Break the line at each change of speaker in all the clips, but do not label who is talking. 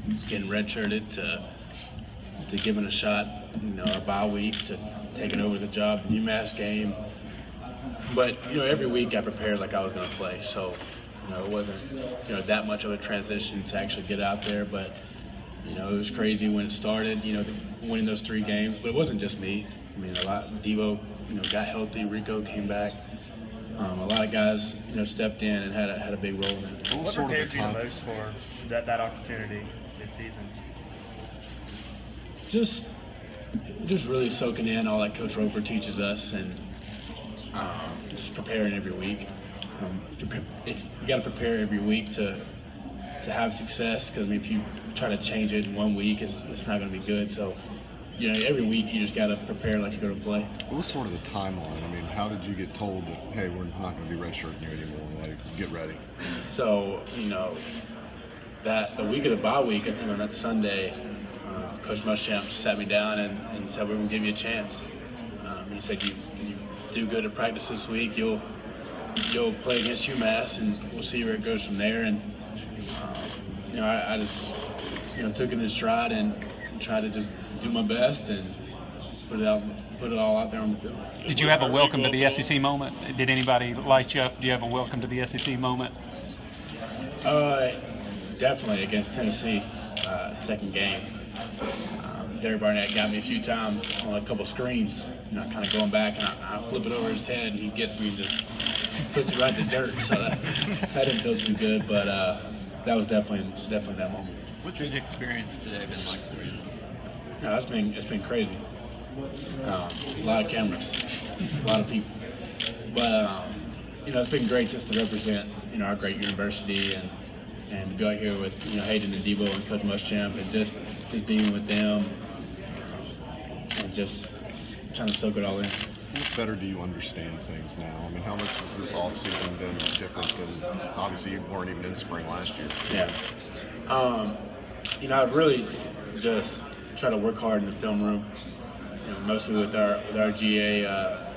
getting redshirted to giving a shot, a bye week to taking over the job, the UMass game. But every week I prepared like I was going to play, so it wasn't that much of a transition to actually get out there. But it was crazy when it started, winning those 3 games. But it wasn't just me. I mean, a lot. Devo, got healthy. Rico came back. A lot of guys, stepped in and had a big role in it.
What prepared you the most for that opportunity mid-season?
Just really soaking in all that Coach Roper teaches us, and just preparing every week. You got to prepare every week to have success, because if you try to change it in 1 week, it's not going to be good. So every week you just got to prepare like you're going to play.
What was sort of the timeline? I mean, how did you get told that, hey, we're not going to be redshirting you anymore, like, get ready?
So, that the week of the bye week, I think on that Sunday, Coach Muschamp sat me down and said, we're going to give you a chance. He said, you do good at practice this week, you'll play against UMass, and we'll see where it goes from there. And I just took it in stride and tried to just do my best and put it all out there on the field.
Did you have a welcome to the SEC moment? Did anybody light you up? Do you have a welcome to the SEC moment?
Definitely against Tennessee, second game. Derek Barnett got me a few times on a couple screens, kind of going back, and I flip it over his head, and he gets me and just puts it right in the dirt. So that didn't feel too good, but that was definitely that moment.
What's his experience today been like for you?
No, it's been crazy. A lot of cameras, a lot of people, but it's been great just to represent our great university and to be out here with Hayden and Devo and Coach Muschamp, and just being with them and just trying to soak it all in.
How much better do you understand things now? I mean, how much has this offseason been different than, obviously you weren't even in spring last year?
Yeah. I've really just tried to work hard in the film room, mostly with our GA,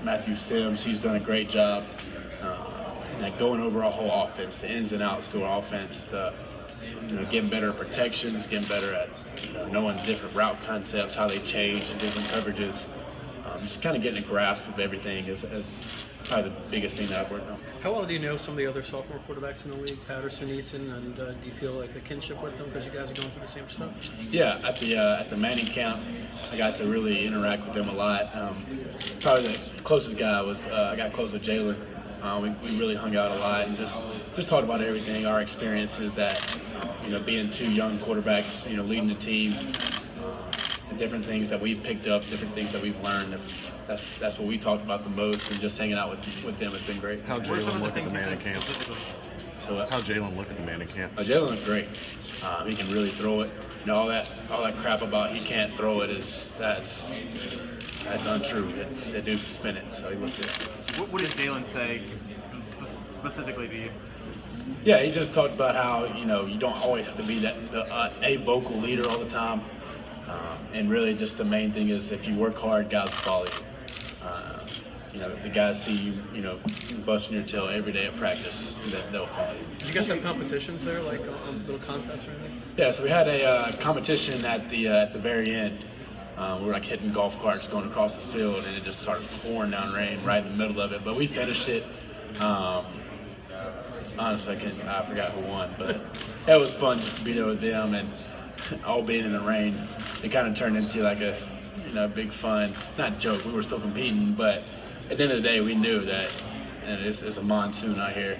Matthew Sims. He's done a great job going over our whole offense, the ins and outs to our offense, getting better at protections, getting better at knowing different route concepts, how they change, different coverages. Just kind of getting a grasp of everything is probably the biggest thing that I've worked on.
How well do you know some of the other sophomore quarterbacks in the league, Patterson, Eason, and do you feel like a kinship with them because you guys are going through the same stuff?
Yeah, at the Manning camp, I got to really interact with them a lot. Probably the closest guy was I got close with Jalen. We really hung out a lot and just talked about everything, our experiences, that being 2 young quarterbacks, leading the team, the different things that we've picked up, different things that we've learned. That's what we talked about the most, and just hanging out with them has been great.
How'd Jalen look at the Manning camp?
So
How'd Jalen look at the Manning camp?
Jalen looked great. He can really throw it. All that crap about he can't throw it that's untrue. That dude can spin it, so he looked good.
What did Jalen say specifically to you?
Yeah, he just talked about how you don't always have to be a vocal leader all the time, and really just the main thing is if you work hard, guys will follow you. The guys see you, busting your tail every day at practice, they'll follow you.
Did you guys have competitions there, like on little contests or anything?
Yeah, so we had a competition at the very end. We were like hitting golf carts going across the field, and it just started pouring down rain right in the middle of it. But we finished it. Honestly, I forgot who won, but it was fun just to be there with them and all being in the rain. It kind of turned into like a big fun, not joke. We were still competing, but at the end of the day, we knew that it's a monsoon out here,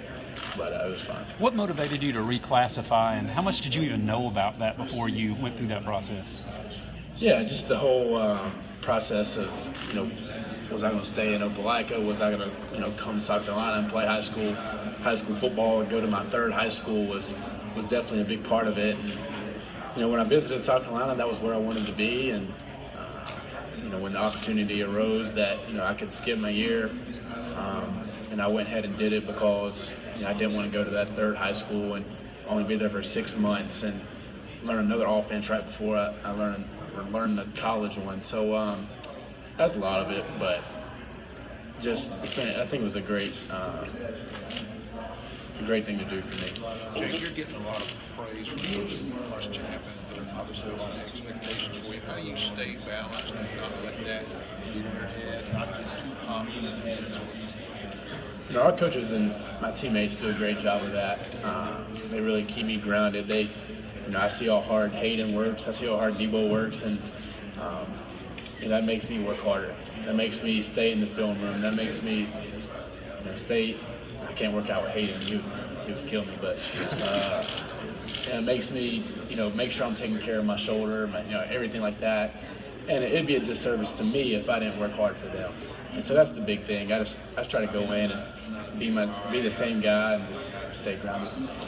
but it was fun.
What motivated you to reclassify, and how much did you even know about that before you went through that process?
Yeah, just the whole process of, was I going to stay in Opelika? Was I going to come to South Carolina and play high school football and go to my 3rd high school was definitely a big part of it. And, when I visited South Carolina, that was where I wanted to be. And, when the opportunity arose that, I could skip my year, and I went ahead and did it because I didn't want to go to that 3rd high school and only be there for 6 months and learn another offense right before I learned the college one. So that's a lot of it, but I think it was a great thing to do for me.
Jake, you're getting a lot of praise from those in the first half and obviously a lot of expectations for you. How do you stay balanced and not let that get in your head, not get too confident?
You know, our coaches and my teammates do a great job of that. They really keep me grounded. I see how hard Hayden works. I see how hard Debo works, and that makes me work harder. That makes me stay in the film room. That makes me stay. I can't work out with Hayden. He would kill me, but it makes me make sure I'm taking care of my shoulder, everything like that. And it'd be a disservice to me if I didn't work hard for them. And so that's the big thing. I just try to go in and be the same guy and just stay grounded.